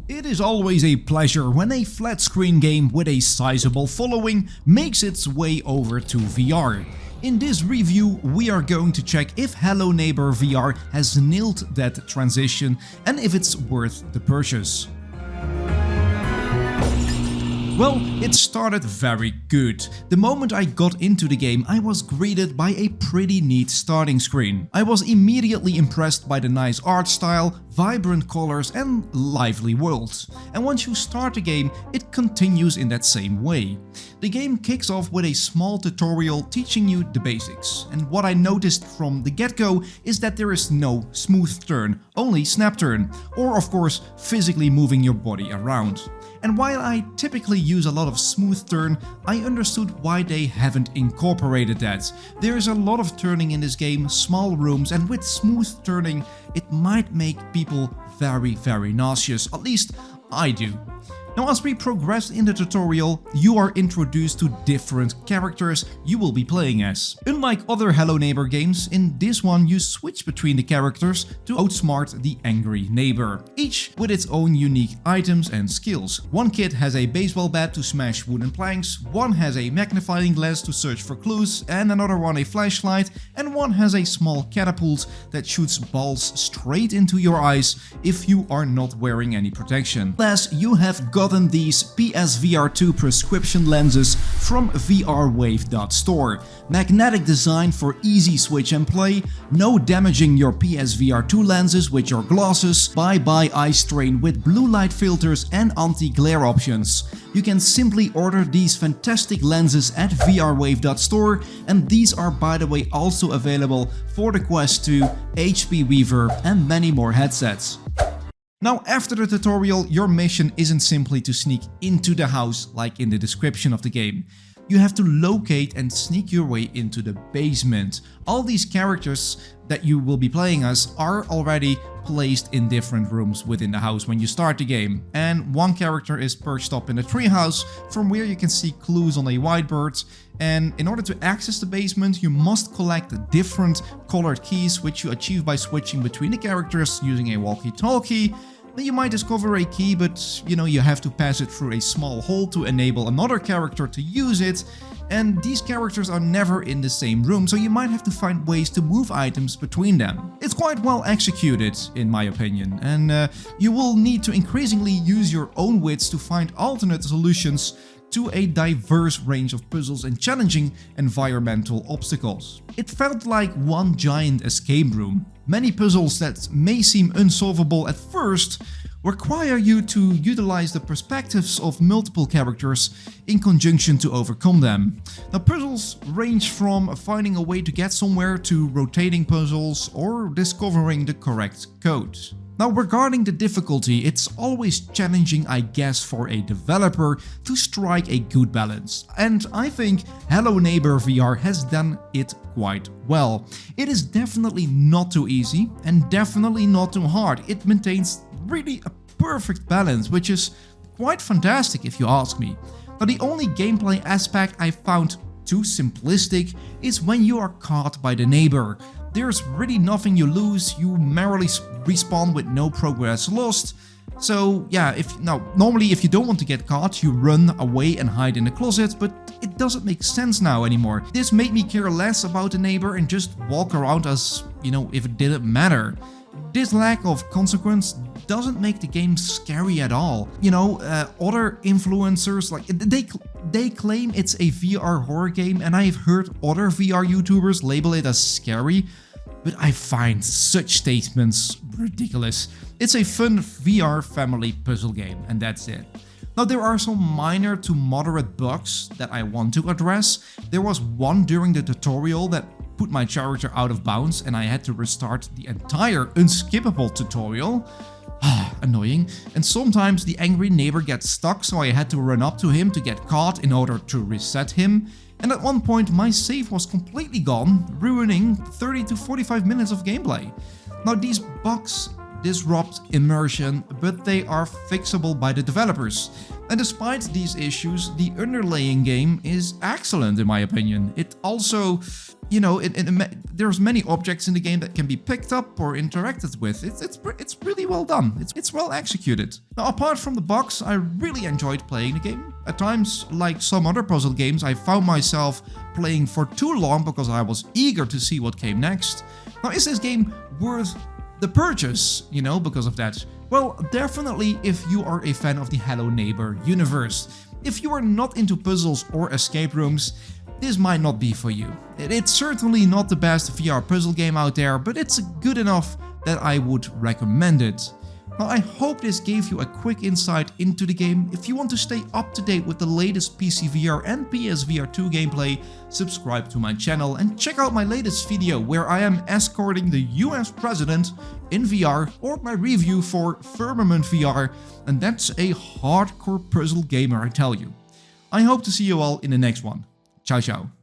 It is always a pleasure when a flat screen game with a sizable following makes its way over to VR. In this review we are going to check if Hello Neighbor VR has nailed that transition and if it's worth the purchase. Well, it started very good. The moment I got into the game, I was greeted by a pretty neat starting screen. I was immediately impressed by the nice art style, vibrant colors and lively worlds. And once you start the game, it continues in that same way. The game kicks off with a small tutorial teaching you the basics. And what I noticed from the get-go is that there is no smooth turn, only snap turn, or of course physically moving your body around. And while I typically use a lot of smooth turn, I understood why they haven't incorporated that. There is a lot of turning in this game, small rooms, and with smooth turning it might make people very nauseous, at least I do. Now as we progress in the tutorial, you are introduced to different characters you will be playing as. Unlike other Hello Neighbor games, in this one you switch between the characters to outsmart the angry neighbor, each with its own unique items and skills. One kid has a baseball bat to smash wooden planks, one has a magnifying glass to search for clues, and another one a flashlight, and one has a small catapult that shoots balls straight into your eyes if you are not wearing any protection. Plus, you have gotten these PSVR 2 prescription lenses from VRWave.store. Magnetic design for easy switch and play, no damaging your PSVR 2 lenses with your glasses, bye-bye eye strain with blue light filters and anti-glare options. You can simply order these fantastic lenses at VRWave.store, and these are by the way also available for the Quest 2, HP Reverb and many more headsets. Now after the tutorial, your mission isn't simply to sneak into the house like in the description of the game. You have to locate and sneak your way into the basement. All these characters that you will be playing as are already placed in different rooms within the house when you start the game. And one character is perched up in a treehouse from where you can see clues on a whiteboard. And in order to access the basement, you must collect different colored keys which you achieve by switching between the characters using a walkie-talkie. You might discover a key, but you have to pass it through a small hole to enable another character to use it, and these characters are never in the same room, so you might have to find ways to move items between them. It's quite well executed in my opinion, and you will need to increasingly use your own wits to find alternate solutions to a diverse range of puzzles and challenging environmental obstacles. It felt like one giant escape room. Many puzzles that may seem unsolvable at first require you to utilize the perspectives of multiple characters in conjunction to overcome them. Now puzzles range from finding a way to get somewhere to rotating puzzles or discovering the correct code. Now regarding the difficulty, it's always challenging I guess for a developer to strike a good balance, and I think Hello Neighbor VR has done it quite well. It is definitely not too easy and definitely not too hard. It maintains really a perfect balance, which is quite fantastic if you ask me. Now the only gameplay aspect I found too simplistic is when you are caught by the neighbor. There's really nothing you lose, you merrily respawn with no progress lost. So yeah, normally if you don't want to get caught, you run away and hide in the closet, but it doesn't make sense now anymore. This made me care less about the neighbor and just walk around as, if it didn't matter. This lack of consequence doesn't make the game scary at all. Other influencers, they claim it's a VR horror game, and I've heard other VR YouTubers label it as scary, but I find such statements ridiculous. It's a fun VR family puzzle game, and that's it. Now there are some minor to moderate bugs that I want to address. There was one during the tutorial that put my character out of bounds and I had to restart the entire unskippable tutorial. Annoying. And sometimes the angry neighbor gets stuck, so I had to run up to him to get caught in order to reset him. And at one point my save was completely gone, ruining 30 to 45 minutes of gameplay. Now these bugs disrupt immersion, but they are fixable by the developers. And despite these issues, the underlying game is excellent in my opinion. It also you know, there's many objects in the game that can be picked up or interacted with. It's really well done. It's well executed. Now, apart from the box, I really enjoyed playing the game. At times, like some other puzzle games, I found myself playing for too long because I was eager to see what came next. Now, is this game worth the purchase, you know, because of that? Well, definitely if you are a fan of the Hello Neighbor universe. If you are not into puzzles or escape rooms, this might not be for you. It's certainly not the best VR puzzle game out there, but it's good enough that I would recommend it. Now, I hope this gave you a quick insight into the game. If you want to stay up to date with the latest PCVR and PSVR 2 gameplay, subscribe to my channel and check out my latest video where I am escorting the US president in VR, or my review for Firmament VR, and that's a hardcore puzzle gamer, I tell you. I hope to see you all in the next one. Ciao ciao.